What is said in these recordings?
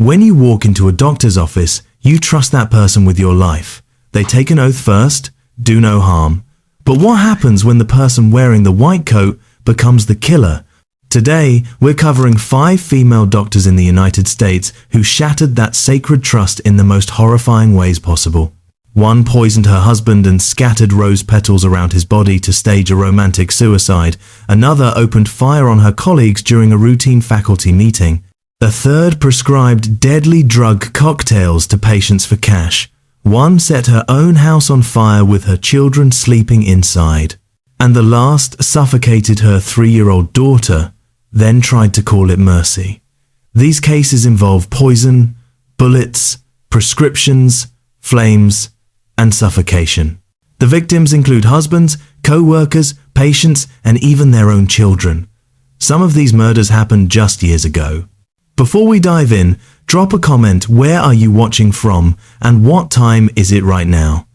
When you walk into a doctor's office, you trust that person with your life. They take an oath first, do no harm. But what happens when the person wearing the white coat becomes the killer? Today, we're covering 5 female doctors in the United States who shattered that sacred trust in the most horrifying ways possible. One poisoned her husband and scattered rose petals around his body to stage a romantic suicide. Another opened fire on her colleagues during a routine faculty meeting. A third prescribed deadly drug cocktails to patients for cash. One set her own house on fire with her children sleeping inside. And the last suffocated her 3-year-old daughter, then tried to call it mercy. These cases involve poison, bullets, prescriptions, flames, and suffocation. The victims include husbands, co-workers, patients, and even their own children. Some of these murders happened just years ago. Before we dive in, drop a comment. Where are you watching from, and what time is it right now?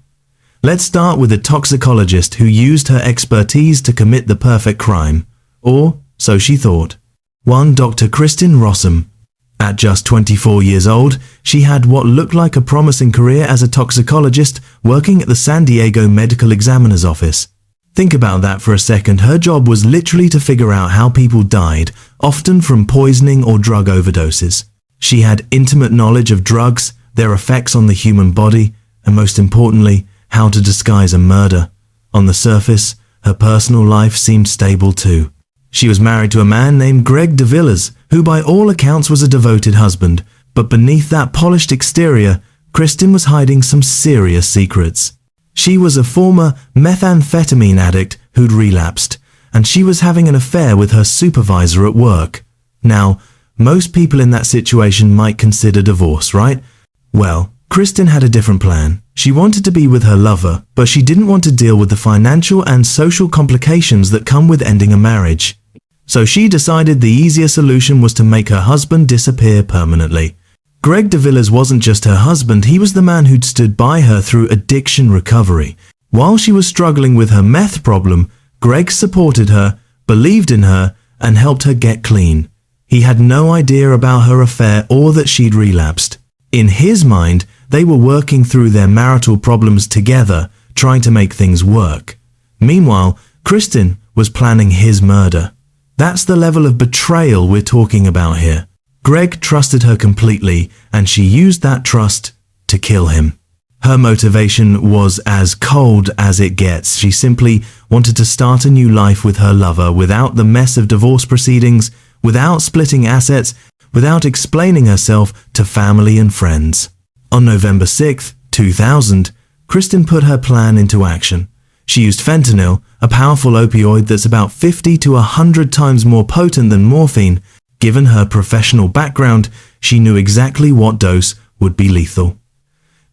Let's start with a toxicologist who used her expertise to commit the perfect crime. Or so she thought. 1. Dr. Kristin Rossum. At just 24 years old, she had what looked like a promising career as a toxicologist working at the San Diego Medical Examiner's Office. Think about that for a second. Her job was literally to figure out how people died, often from poisoning or drug overdoses. She had intimate knowledge of drugs, their effects on the human body, and most importantly, how to disguise a murder. On the surface, her personal life seemed stable too. She was married to a man named Greg DeVillers, who by all accounts was a devoted husband, but beneath that polished exterior, Kristin was hiding some serious secrets. She was a former methamphetamine addict who'd relapsed, and she was having an affair with her supervisor at work. Now, most people in that situation might consider divorce, right? Well, Kristin had a different plan. She wanted to be with her lover, but she didn't want to deal with the financial and social complications that come with ending a marriage. So she decided the easier solution was to make her husband disappear permanently. Greg DeVillers wasn't just her husband, he was the man who'd stood by her through addiction recovery. While she was struggling with her meth problem, Greg supported her, believed in her, and helped her get clean. He had no idea about her affair or that she'd relapsed. In his mind, they were working through their marital problems together, trying to make things work. Meanwhile, Kristin was planning his murder. That's the level of betrayal we're talking about here. Greg trusted her completely, and she used that trust to kill him. Her motivation was as cold as it gets. She simply wanted to start a new life with her lover without the mess of divorce proceedings, without splitting assets, without explaining herself to family and friends. On November 6, 2000, Kristin put her plan into action. She used fentanyl, a powerful opioid that's about 50 to 100 times more potent than morphine. Given her professional background, she knew exactly what dose would be lethal.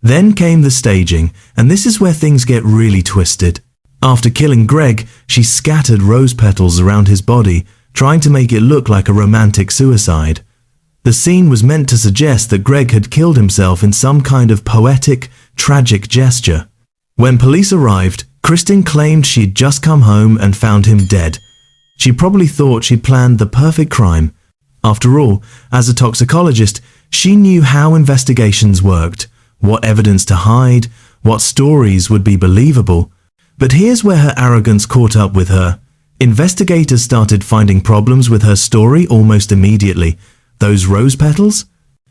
Then came the staging, and this is where things get really twisted. After killing Greg, she scattered rose petals around his body, trying to make it look like a romantic suicide. The scene was meant to suggest that Greg had killed himself in some kind of poetic, tragic gesture. When police arrived, Kristin claimed she'd just come home and found him dead. She probably thought she'd planned the perfect crime. After all, as a toxicologist, she knew how investigations worked, what evidence to hide, what stories would be believable. But here's where her arrogance caught up with her. Investigators started finding problems with her story almost immediately. Those rose petals?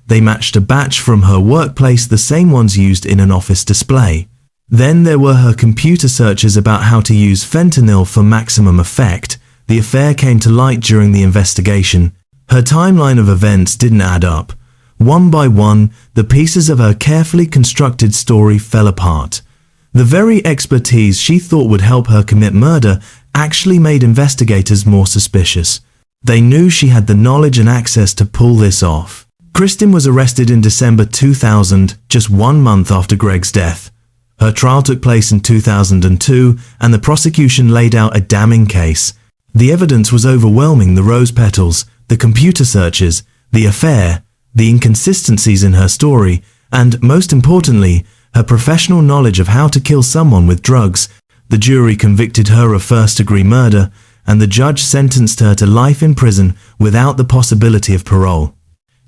They matched a batch from her workplace, the same ones used in an office display. Then there were her computer searches about how to use fentanyl for maximum effect. The affair came to light during the investigation. Her timeline of events didn't add up. One by one, the pieces of her carefully constructed story fell apart. The very expertise she thought would help her commit murder actually made investigators more suspicious. They knew she had the knowledge and access to pull this off. Kristin was arrested in December 2000, just 1 month after Greg's death. Her trial took place in 2002, and the prosecution laid out a damning case. The evidence was overwhelming: the rose petals, the computer searches, the affair, the inconsistencies in her story, and, most importantly, her professional knowledge of how to kill someone with drugs. The jury convicted her of first-degree murder, and the judge sentenced her to life in prison without the possibility of parole.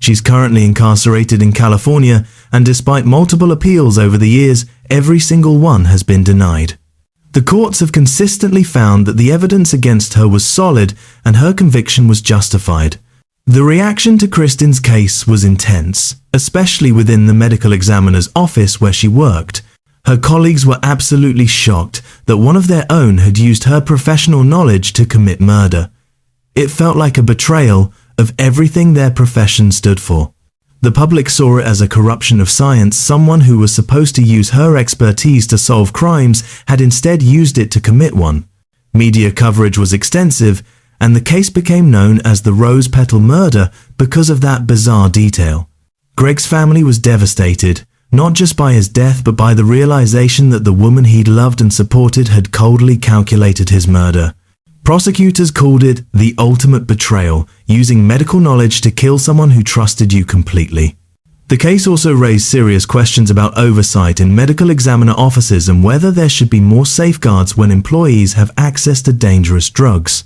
She's currently incarcerated in California, and despite multiple appeals over the years, every single one has been denied. The courts have consistently found that the evidence against her was solid and her conviction was justified. The reaction to Kristin's case was intense, especially within the medical examiner's office where she worked. Her colleagues were absolutely shocked that one of their own had used her professional knowledge to commit murder. It felt like a betrayal of everything their profession stood for. The public saw it as a corruption of science. Someone who was supposed to use her expertise to solve crimes had instead used it to commit one. Media coverage was extensive, and the case became known as the Rose Petal murder because of that bizarre detail. Greg's family was devastated, not just by his death but by the realization that the woman he'd loved and supported had coldly calculated his murder. Prosecutors called it the ultimate betrayal, using medical knowledge to kill someone who trusted you completely. The case also raised serious questions about oversight in medical examiner offices and whether there should be more safeguards when employees have access to dangerous drugs.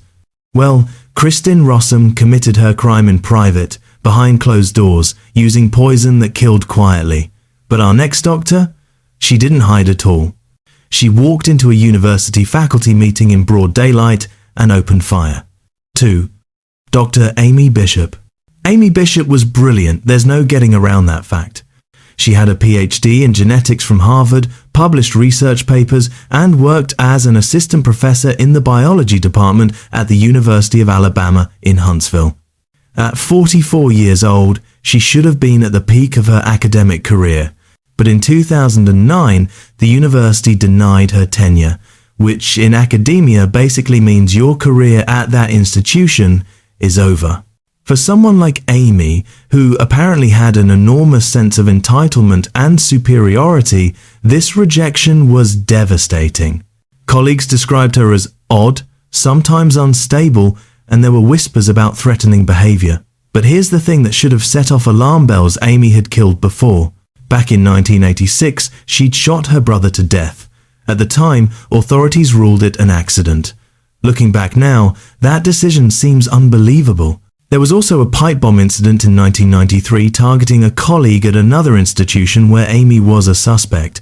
Well, Kristin Rossum committed her crime in private, behind closed doors, using poison that killed quietly. But our next doctor? She didn't hide at all. She walked into a university faculty meeting in broad daylight and opened fire. 2. Dr. Amy Bishop. Amy Bishop was brilliant, there's no getting around that fact. She had a PhD in genetics from Harvard, published research papers, and worked as an assistant professor in the biology department at the University of Alabama in Huntsville. At 44 years old, she should have been at the peak of her academic career. But in 2009, the university denied her tenure, which in academia basically means your career at that institution is over. For someone like Amy, who apparently had an enormous sense of entitlement and superiority, this rejection was devastating. Colleagues described her as odd, sometimes unstable, and there were whispers about threatening behavior. But here's the thing that should have set off alarm bells Amy had killed before. Back in 1986, she'd shot her brother to death. At the time, authorities ruled it an accident. Looking back now, that decision seems unbelievable. There was also a pipe bomb incident in 1993 targeting a colleague at another institution where Amy was a suspect.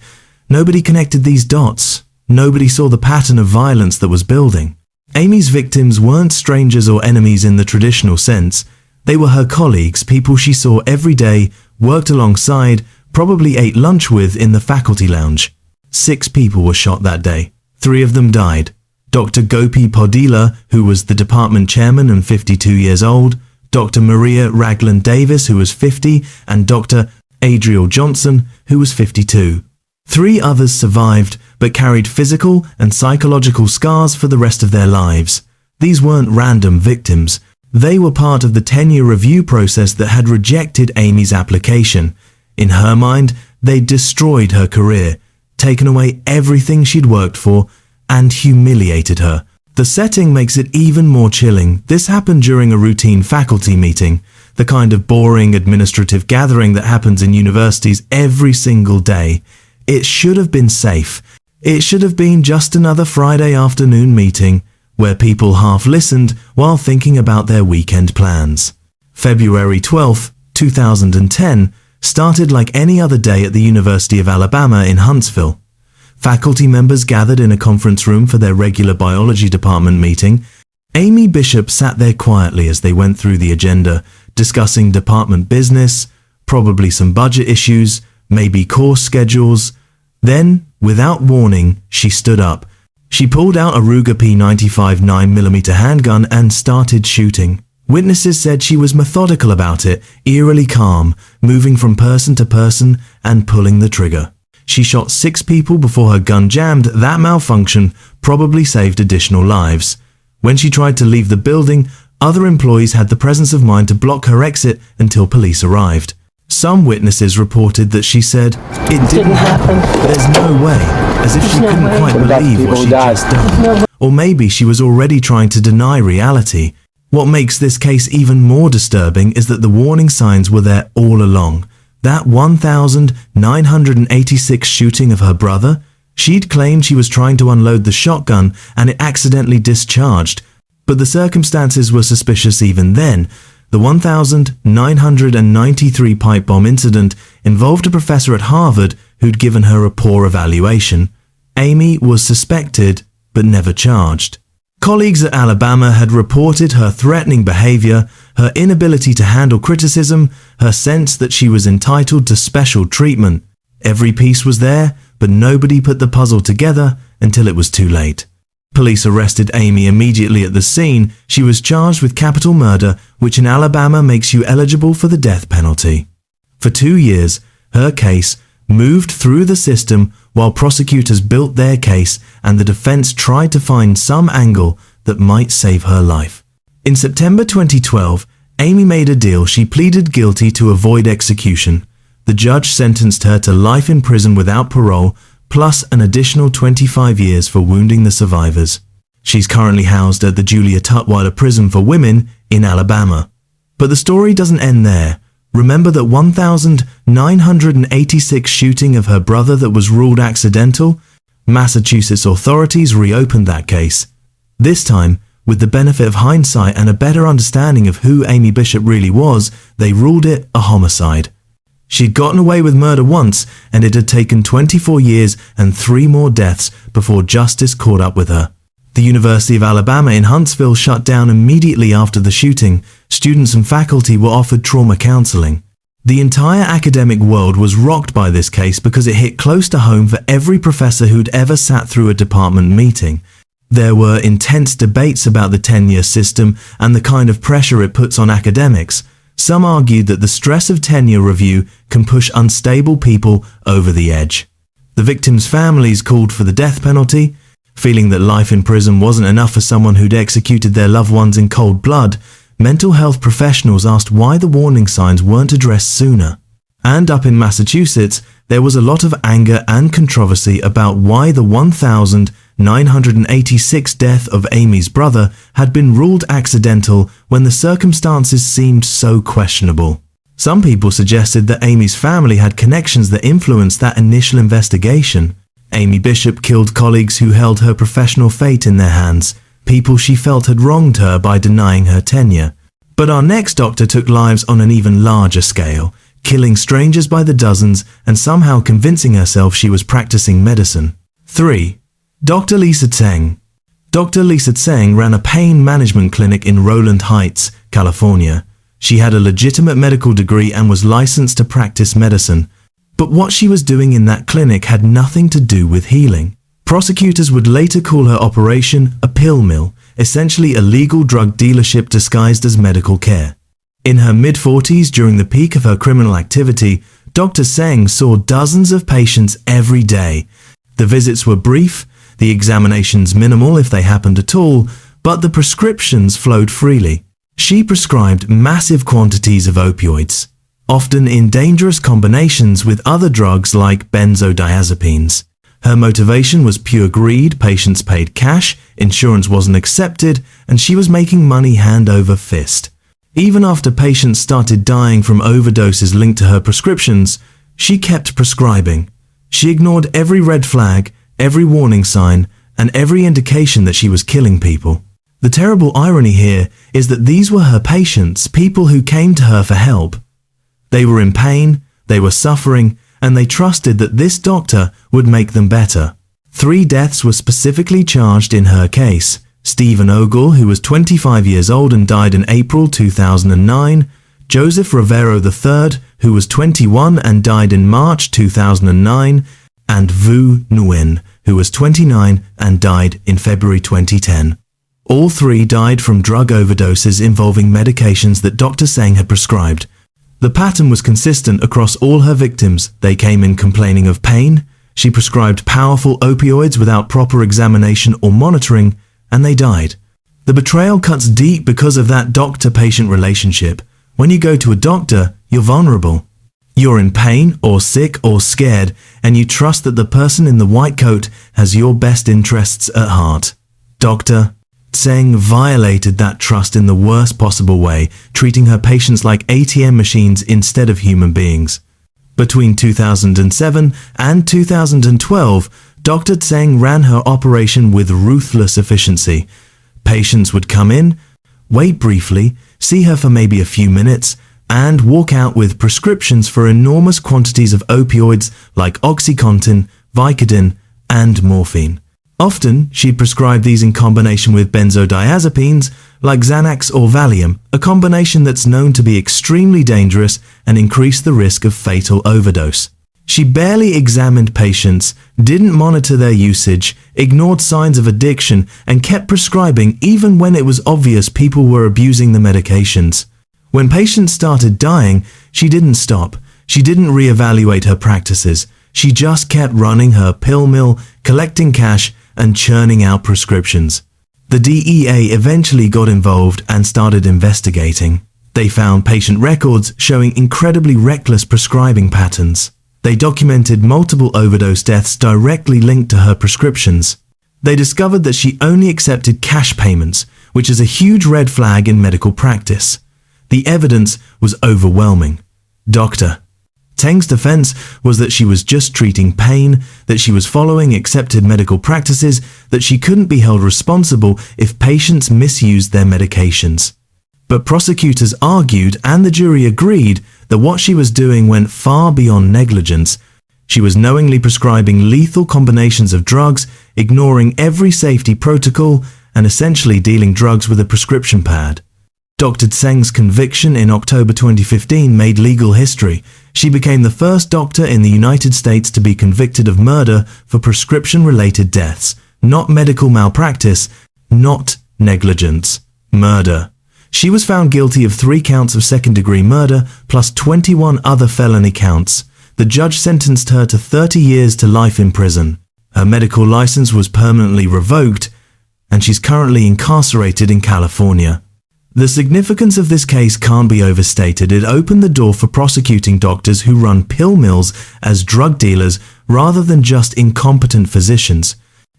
Nobody connected these dots. Nobody saw the pattern of violence that was building. Amy's victims weren't strangers or enemies in the traditional sense. They were her colleagues, people she saw every day, worked alongside, probably ate lunch with in the faculty lounge. 6 people were shot that day. 3 of them died. Dr. Gopi Podila, who was the department chairman and 52 years old, Dr. Maria Ragland Davis, who was 50, and Dr. Adriel Johnson, who was 52. 3 others survived, but carried physical and psychological scars for the rest of their lives. These weren't random victims. They were part of the tenure review process that had rejected Amy's application. In her mind, they'd destroyed her career, taken away everything she'd worked for, and humiliated her. The setting makes it even more chilling. This happened during a routine faculty meeting, the kind of boring administrative gathering that happens in universities every single day. It should have been safe. It should have been just another Friday afternoon meeting where people half listened while thinking about their weekend plans. February 12, 2010 started like any other day at the University of Alabama in Huntsville. Faculty members gathered in a conference room for their regular biology department meeting. Amy Bishop sat there quietly as they went through the agenda, discussing department business, probably some budget issues, maybe course schedules. Then, without warning, she stood up. She pulled out a Ruger P95 9mm handgun and started shooting. Witnesses said she was methodical about it, eerily calm, moving from person to person and pulling the trigger. She shot 6 people before her gun jammed. That malfunction probably saved additional lives. When she tried to leave the building, other employees had the presence of mind to block her exit until police arrived. Some witnesses reported that she said, "It didn't happen. There's no way," as if she couldn't quite believe what she'd just done. Or maybe she was already trying to deny reality. What makes this case even more disturbing is that the warning signs were there all along. That 1,986 shooting of her brother, she'd claimed she was trying to unload the shotgun and it accidentally discharged. But the circumstances were suspicious even then. The 1993 pipe bomb incident involved a professor at Harvard who'd given her a poor evaluation. Amy was suspected, but never charged. Colleagues at Alabama had reported her threatening behavior, her inability to handle criticism, her sense that she was entitled to special treatment. Every piece was there, but nobody put the puzzle together until it was too late. Police arrested Amy immediately at the scene. She was charged with capital murder, which in Alabama makes you eligible for the death penalty. For 2 years, her case moved through the system while prosecutors built their case and the defense tried to find some angle that might save her life. In September 2012, Amy made a deal. She pleaded guilty to avoid execution. The judge sentenced her to life in prison without parole, plus an additional 25 years for wounding the survivors. She's currently housed at the Julia Tutwiler Prison for Women in Alabama. But the story doesn't end there. Remember that 1986 shooting of her brother that was ruled accidental? Massachusetts authorities reopened that case. This time, with the benefit of hindsight and a better understanding of who Amy Bishop really was, they ruled it a homicide. She'd gotten away with murder once, and it had taken 24 years and 3 more deaths before justice caught up with her. The University of Alabama in Huntsville shut down immediately after the shooting. Students and faculty were offered trauma counseling. The entire academic world was rocked by this case because it hit close to home for every professor who'd ever sat through a department meeting. There were intense debates about the tenure system and the kind of pressure it puts on academics. Some argued that the stress of tenure review can push unstable people over the edge. The victims' families called for the death penalty. Feeling that life in prison wasn't enough for someone who'd executed their loved ones in cold blood, mental health professionals asked why the warning signs weren't addressed sooner. And up in Massachusetts, there was a lot of anger and controversy about why the 1986 death of Amy's brother had been ruled accidental when the circumstances seemed so questionable. Some people suggested that Amy's family had connections that influenced that initial investigation. Amy Bishop killed colleagues who held her professional fate in their hands, people she felt had wronged her by denying her tenure. But our next doctor took lives on an even larger scale, killing strangers by the dozens and somehow convincing herself she was practicing medicine. 3. Dr. Lisa Tseng. Dr. Lisa Tseng ran a pain management clinic in Rowland Heights, California. She had a legitimate medical degree and was licensed to practice medicine. But what she was doing in that clinic had nothing to do with healing. Prosecutors would later call her operation a pill mill, essentially a legal drug dealership disguised as medical care. In her mid-40s, during the peak of her criminal activity, Dr. Tseng saw dozens of patients every day. The visits were brief, the examinations minimal if they happened at all, but the prescriptions flowed freely. She prescribed massive quantities of opioids, often in dangerous combinations with other drugs like benzodiazepines. Her motivation was pure greed. Patients paid cash, insurance wasn't accepted, and she was making money hand over fist. Even after patients started dying from overdoses linked to her prescriptions, she kept prescribing. She ignored every red flag, every warning sign, and every indication that she was killing people. The terrible irony here is that these were her patients, people who came to her for help. They were in pain, they were suffering, and they trusted that this doctor would make them better. 3 deaths were specifically charged in her case. Stephen Ogle, who was 25 years old and died in April 2009, Joseph Rivero III, who was 21 and died in March 2009, and Vu Nguyen, who was 29 and died in February 2010. All 3 died from drug overdoses involving medications that Dr. Tseng had prescribed. The pattern was consistent across all her victims. They came in complaining of pain, she prescribed powerful opioids without proper examination or monitoring, and they died. The betrayal cuts deep because of that doctor-patient relationship. When you go to a doctor, you're vulnerable. You're in pain or sick or scared, and you trust that the person in the white coat has your best interests at heart. Dr. Tseng violated that trust in the worst possible way, treating her patients like ATM machines instead of human beings. Between 2007 and 2012, Dr. Tseng ran her operation with ruthless efficiency. Patients would come in, wait briefly, see her for maybe a few minutes, and walk out with prescriptions for enormous quantities of opioids like OxyContin, Vicodin, and morphine. Often, she'd prescribe these in combination with benzodiazepines like Xanax or Valium, a combination that's known to be extremely dangerous and increase the risk of fatal overdose. She barely examined patients, didn't monitor their usage, ignored signs of addiction, and kept prescribing even when it was obvious people were abusing the medications. When patients started dying, she didn't stop. She didn't reevaluate her practices. She just kept running her pill mill, collecting cash, and churning out prescriptions. The DEA eventually got involved and started investigating. They found patient records showing incredibly reckless prescribing patterns. They documented multiple overdose deaths directly linked to her prescriptions. They discovered that she only accepted cash payments, which is a huge red flag in medical practice. The evidence was overwhelming. Dr. Tseng's defense was that she was just treating pain, that she was following accepted medical practices, that she couldn't be held responsible if patients misused their medications. But prosecutors argued, and the jury agreed, that what she was doing went far beyond negligence. She was knowingly prescribing lethal combinations of drugs, ignoring every safety protocol, and essentially dealing drugs with a prescription pad. Dr. Tseng's conviction in October 2015 made legal history. She became the first doctor in the United States to be convicted of murder for prescription-related deaths, not medical malpractice, not negligence, murder. She was found guilty of 3 counts of second-degree murder plus 21 other felony counts. The judge sentenced her to 30 years to life in prison. Her medical license was permanently revoked, and she's currently incarcerated in California. The significance of this case can't be overstated. It opened the door for prosecuting doctors who run pill mills as drug dealers rather than just incompetent physicians.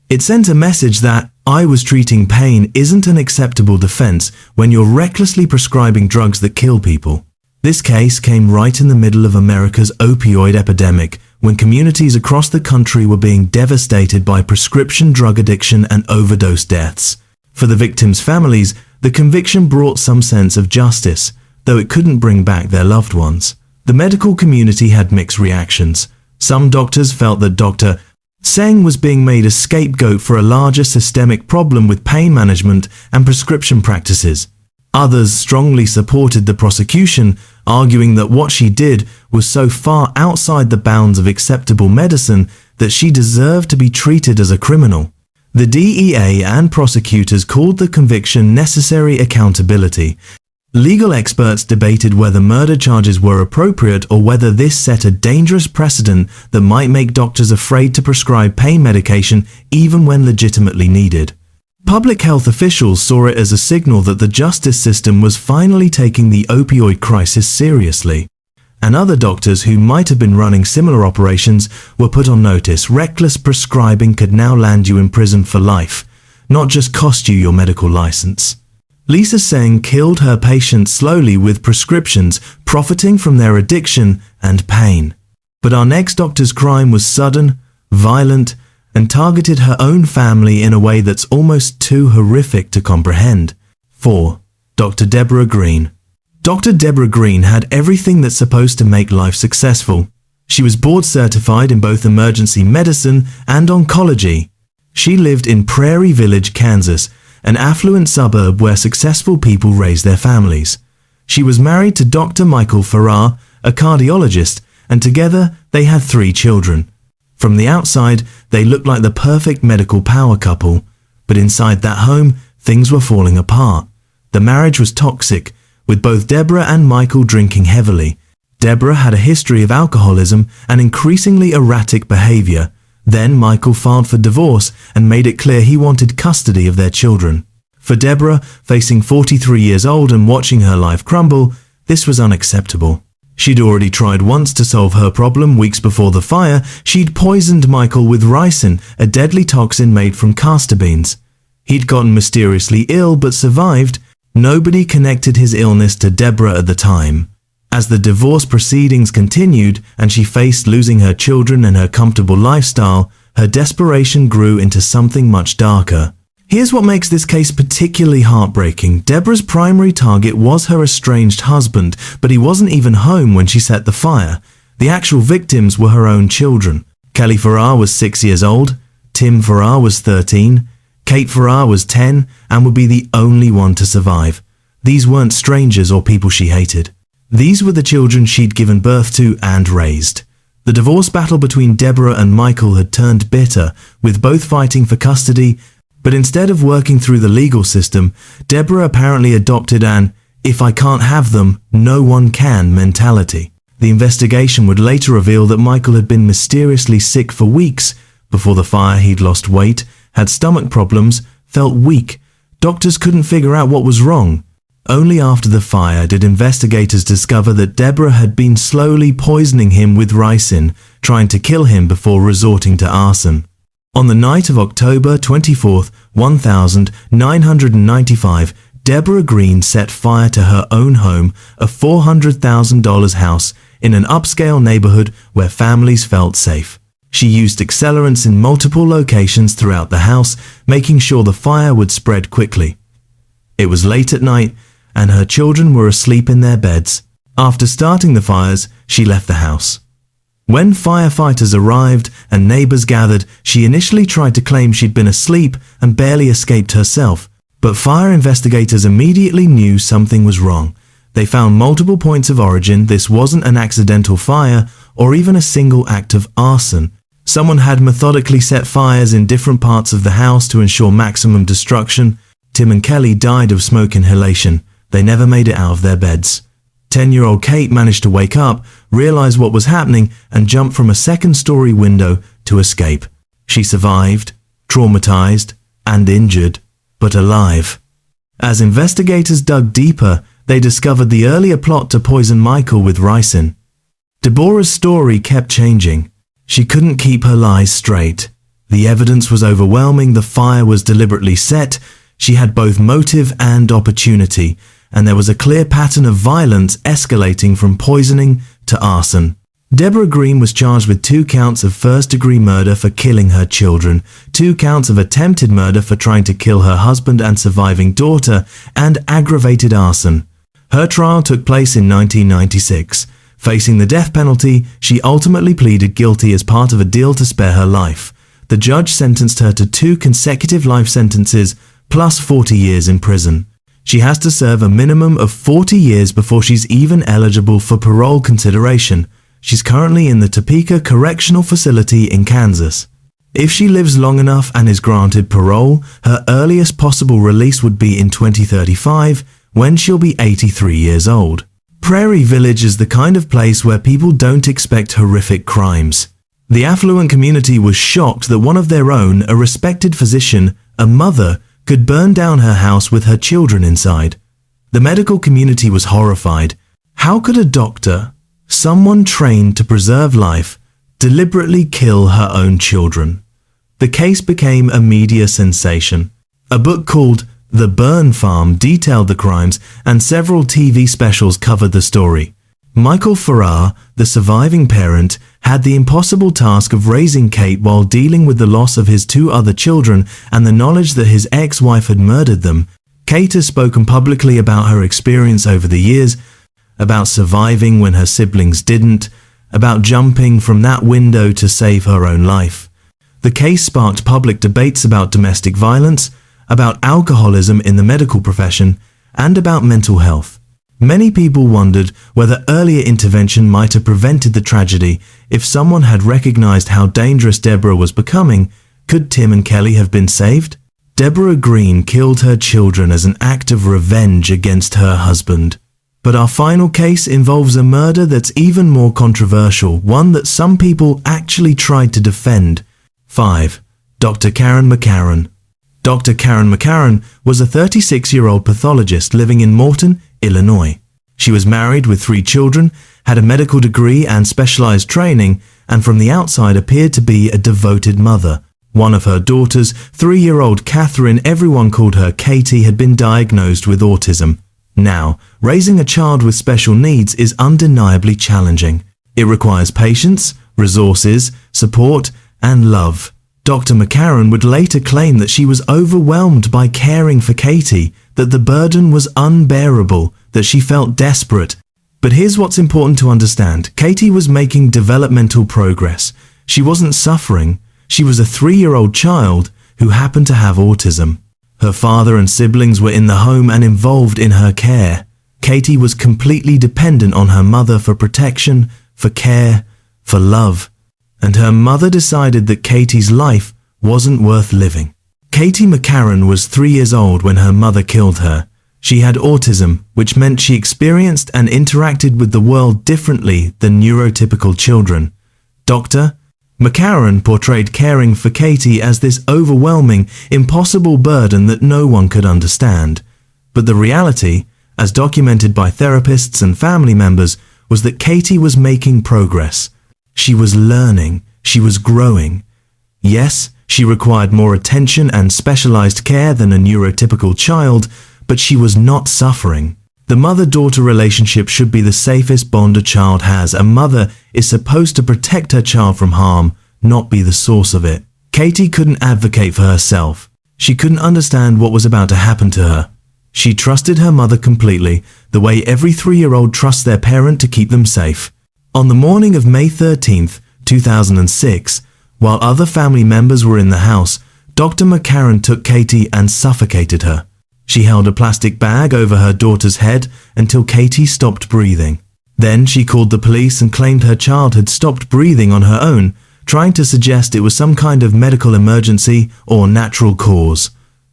It sent a message that "I was treating pain" isn't an acceptable defense when you're recklessly prescribing drugs that kill people. This case came right in the middle of America's opioid epidemic, when communities across the country were being devastated by prescription drug addiction and overdose deaths. For the victims' families, the conviction brought some sense of justice, though it couldn't bring back their loved ones. The medical community had mixed reactions. Some doctors felt that Dr. Tseng was being made a scapegoat for a larger systemic problem with pain management and prescription practices. Others strongly supported the prosecution, arguing that what she did was so far outside the bounds of acceptable medicine that she deserved to be treated as a criminal. The DEA and prosecutors called the conviction necessary accountability. Legal experts debated whether murder charges were appropriate or whether this set a dangerous precedent that might make doctors afraid to prescribe pain medication even when legitimately needed. Public health officials saw it as a signal that the justice system was finally taking the opioid crisis seriously. And other doctors who might have been running similar operations were put on notice. Reckless prescribing could now land you in prison for life, not just cost you your medical license. Lisa Tseng killed her patients slowly with prescriptions, profiting from their addiction and pain. But our next doctor's crime was sudden, violent, and targeted her own family in a way that's almost too horrific to comprehend. 4. Dr. Debora Green. Dr. Debora Green had everything that's supposed to make life successful. She was board certified in both emergency medicine and oncology. She lived in Prairie Village, Kansas, an affluent suburb where successful people raise their families. She was married to Dr. Michael Farrar, a cardiologist, and together they had 3 children. From the outside, they looked like the perfect medical power couple, but inside that home, things were falling apart. The marriage was toxic, with both Debora and Michael drinking heavily. Debora had a history of alcoholism and increasingly erratic behavior. Then Michael filed for divorce and made it clear he wanted custody of their children. For Debora, facing 43 years old and watching her life crumble, this was unacceptable. She'd already tried once to solve her problem. Weeks before the fire, she'd poisoned Michael with ricin, a deadly toxin made from castor beans. He'd gotten mysteriously ill but survived. Nobody connected his illness to Debora at the time. As the divorce proceedings continued and she faced losing her children and her comfortable lifestyle, her desperation grew into something much darker. Here's what makes this case particularly heartbreaking. Debora's primary target was her estranged husband, but he wasn't even home when she set the fire. The actual victims were her own children. Kelly Farrar was 6 years old, Tim Farrar was 13, Kate Farrar was 10 and would be the only one to survive. These weren't strangers or people she hated. These were the children she'd given birth to and raised. The divorce battle between Debora and Michael had turned bitter, with both fighting for custody, but instead of working through the legal system, Debora apparently adopted an "if I can't have them, no one can" mentality. The investigation would later reveal that Michael had been mysteriously sick for weeks. Before the fire, he'd lost weight, had stomach problems, felt weak. Doctors couldn't figure out what was wrong. Only after the fire did investigators discover that Debora had been slowly poisoning him with ricin, trying to kill him before resorting to arson. On the night of October 24th, 1995, Debora Green set fire to her own home, a $400,000 house in an upscale neighborhood where families felt safe. She used accelerants in multiple locations throughout the house, making sure the fire would spread quickly. It was late at night, and her children were asleep in their beds. After starting the fires, she left the house. When firefighters arrived and neighbors gathered, she initially tried to claim she'd been asleep and barely escaped herself. But fire investigators immediately knew something was wrong. They found multiple points of origin. This wasn't an accidental fire or even a single act of arson. Someone had methodically set fires in different parts of the house to ensure maximum destruction. Tim and Kelly died of smoke inhalation. They never made it out of their beds. 10-year-old Kate managed to wake up, realize what was happening, and jump from a second-story window to escape. She survived, traumatized, and injured, but alive. As investigators dug deeper, they discovered the earlier plot to poison Michael with ricin. Debora's story kept changing. She couldn't keep her lies straight. The evidence was overwhelming. The fire was deliberately set. She had both motive and opportunity, and there was a clear pattern of violence escalating from poisoning to arson. Debora Green was charged with 2 counts of first-degree murder for killing her children, 2 counts of attempted murder for trying to kill her husband and surviving daughter, and aggravated arson. Her trial took place in 1996. Facing the death penalty, she ultimately pleaded guilty as part of a deal to spare her life. The judge sentenced her to 2 consecutive life sentences plus 40 years in prison. She has to serve a minimum of 40 years before she's even eligible for parole consideration. She's currently in the Topeka Correctional Facility in Kansas. If she lives long enough and is granted parole, her earliest possible release would be in 2035, when she'll be 83 years old. Prairie Village is the kind of place where people don't expect horrific crimes. The affluent community was shocked that one of their own, a respected physician, a mother, could burn down her house with her children inside. The medical community was horrified. How could a doctor, someone trained to preserve life, deliberately kill her own children? The case became a media sensation. A book called The Burn Farm detailed the crimes, and several TV specials covered the story. Michael Farrar, the surviving parent, had the impossible task of raising Kate while dealing with the loss of his 2 other children and the knowledge that his ex-wife had murdered them. Kate has spoken publicly about her experience over the years, about surviving when her siblings didn't, about jumping from that window to save her own life. The case sparked public debates about domestic violence, about alcoholism in the medical profession, and about mental health. Many people wondered whether earlier intervention might have prevented the tragedy. If someone had recognized how dangerous Debora was becoming, could Tim and Kelly have been saved? Debora Green killed her children as an act of revenge against her husband. But our final case involves a murder that's even more controversial, one that some people actually tried to defend. 5. Dr. Karen McCarron. Dr. Karen McCarron was a 36-year-old pathologist living in Morton, Illinois. She was married with 3 children, had a medical degree and specialized training, and from the outside appeared to be a devoted mother. One of her daughters, 3-year-old Catherine, everyone called her Katie, had been diagnosed with autism. Now, raising a child with special needs is undeniably challenging. It requires patience, resources, support, and love. Dr. McCarron would later claim that she was overwhelmed by caring for Katie, that the burden was unbearable, that she felt desperate. But here's what's important to understand. Katie was making developmental progress. She wasn't suffering. She was a 3-year-old child who happened to have autism. Her father and siblings were in the home and involved in her care. Katie was completely dependent on her mother for protection, for care, for love. And her mother decided that Katie's life wasn't worth living. Katie McCarron was 3 years old when her mother killed her. She had autism, which meant she experienced and interacted with the world differently than neurotypical children. Dr. McCarron portrayed caring for Katie as this overwhelming, impossible burden that no one could understand. But the reality, as documented by therapists and family members, was that Katie was making progress. She was learning. She was growing. Yes, she required more attention and specialized care than a neurotypical child, but she was not suffering. The mother-daughter relationship should be the safest bond a child has. A mother is supposed to protect her child from harm, not be the source of it. Katie couldn't advocate for herself. She couldn't understand what was about to happen to her. She trusted her mother completely, the way every 3-year-old trusts their parent to keep them safe. On the morning of May 13, 2006, while other family members were in the house, Dr. McCarron took Katie and suffocated her. She held a plastic bag over her daughter's head until Katie stopped breathing. Then she called the police and claimed her child had stopped breathing on her own, trying to suggest it was some kind of medical emergency or natural cause.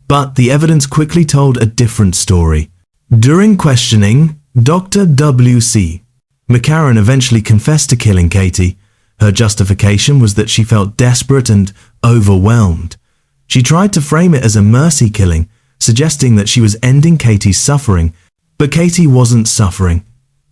But the evidence quickly told a different story. During questioning, Dr. W.C. McCarron eventually confessed to killing Katie. Her justification was that she felt desperate and overwhelmed. She tried to frame it as a mercy killing, suggesting that she was ending Katie's suffering. But Katie wasn't suffering.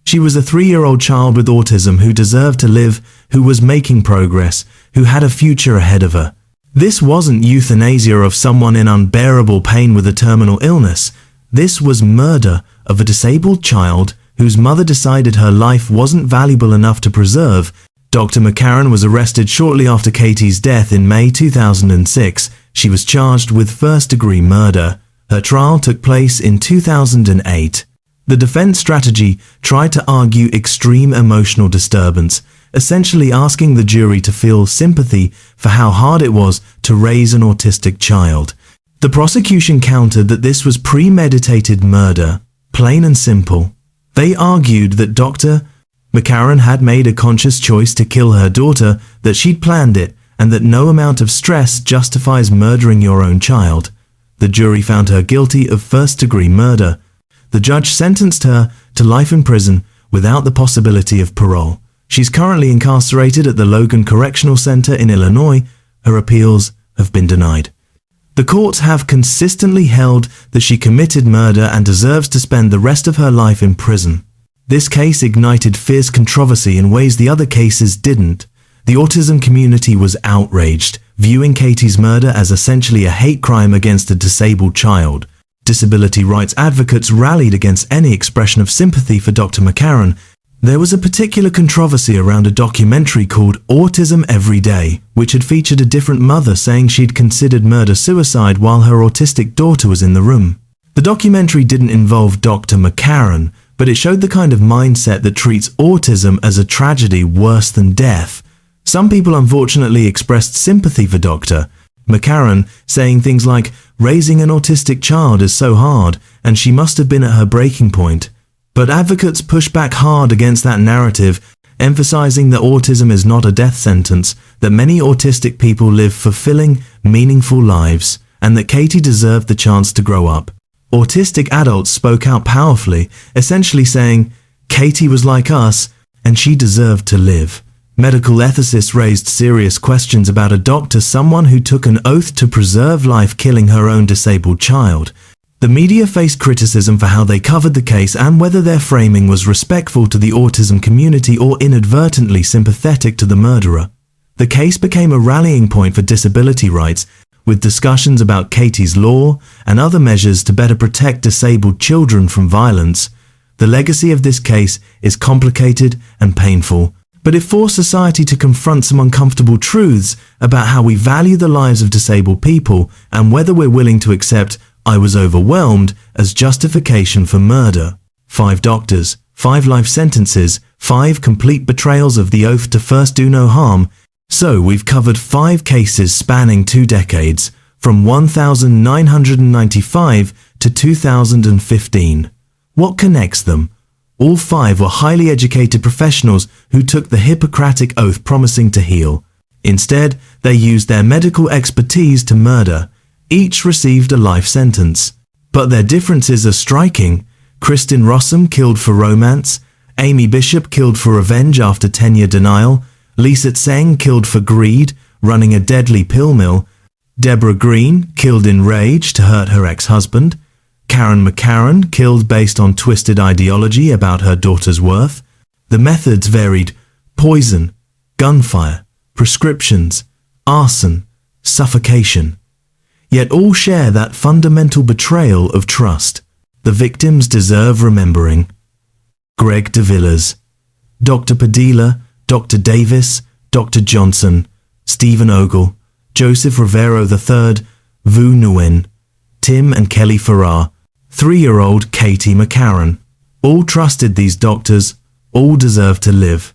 She was a 3-year-old child with autism who deserved to live, who was making progress, who had a future ahead of her. This wasn't euthanasia of someone in unbearable pain with a terminal illness. This was murder of a disabled child whose mother decided her life wasn't valuable enough to preserve. Dr. McCarron was arrested shortly after Katie's death in May 2006. She was charged with first-degree murder. Her trial took place in 2008. The defense strategy tried to argue extreme emotional disturbance, essentially asking the jury to feel sympathy for how hard it was to raise an autistic child. The prosecution countered that this was premeditated murder, plain and simple. They argued that Dr. McCarron had made a conscious choice to kill her daughter, that she'd planned it, and that no amount of stress justifies murdering your own child. The jury found her guilty of first-degree murder. The judge sentenced her to life in prison without the possibility of parole. She's currently incarcerated at the Logan Correctional Center in Illinois. Her appeals have been denied. The courts have consistently held that she committed murder and deserves to spend the rest of her life in prison. This case ignited fierce controversy in ways the other cases didn't. The autism community was outraged, viewing Katie's murder as essentially a hate crime against a disabled child. Disability rights advocates rallied against any expression of sympathy for Dr. McCarron. There was a particular controversy around a documentary called Autism Every Day, which had featured a different mother saying she'd considered murder-suicide while her autistic daughter was in the room. The documentary didn't involve Dr. McCarron, but it showed the kind of mindset that treats autism as a tragedy worse than death. Some people unfortunately expressed sympathy for Dr. McCarron, saying things like, raising an autistic child is so hard, and she must have been at her breaking point. But advocates pushed back hard against that narrative, emphasizing that autism is not a death sentence, that many autistic people live fulfilling, meaningful lives, and that Katie deserved the chance to grow up. Autistic adults spoke out powerfully, essentially saying, Katie was like us, and she deserved to live. Medical ethicists raised serious questions about a doctor, someone who took an oath to preserve life, killing her own disabled child. The media faced criticism for how they covered the case and whether their framing was respectful to the autism community or inadvertently sympathetic to the murderer. The case became a rallying point for disability rights, with discussions about Katie's law and other measures to better protect disabled children from violence. The legacy of this case is complicated and painful. but it forced society to confront some uncomfortable truths about how we value the lives of disabled people and whether we're willing to accept "I was overwhelmed" as justification for murder. 5 doctors, 5 life sentences, 5 complete betrayals of the oath to first do no harm. So we've covered 5 cases spanning 2 decades, from 1995 to 2015. What connects them? All 5 were highly educated professionals who took the Hippocratic Oath promising to heal. Instead, they used their medical expertise to murder. Each received a life sentence. But their differences are striking. Kristin Rossum killed for romance, Amy Bishop killed for revenge after tenure denial, Lisa Tseng killed for greed, running a deadly pill mill, Debora Green killed in rage to hurt her ex-husband, Karen McCarron killed based on twisted ideology about her daughter's worth. The methods varied: poison, gunfire, prescriptions, arson, suffocation. Yet all share that fundamental betrayal of trust. The victims deserve remembering. Greg de Villiers, Dr. Padilla, Dr. Davis, Dr. Johnson, Stephen Ogle, Joseph Rivero III, Vu Nguyen, Tim and Kelly Farrar, 3-year-old Katie McCarron. All trusted these doctors, all deserve to live.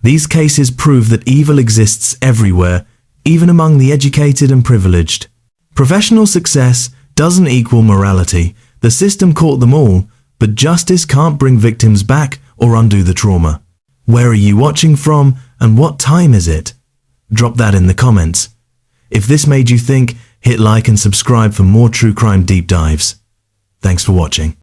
These cases prove that evil exists everywhere, even among the educated and privileged. Professional success doesn't equal morality. The system caught them all, but justice can't bring victims back or undo the trauma. Where are you watching from, and what time is it? Drop that in the comments. If this made you think, hit like and subscribe for more true crime deep dives. Thanks for watching.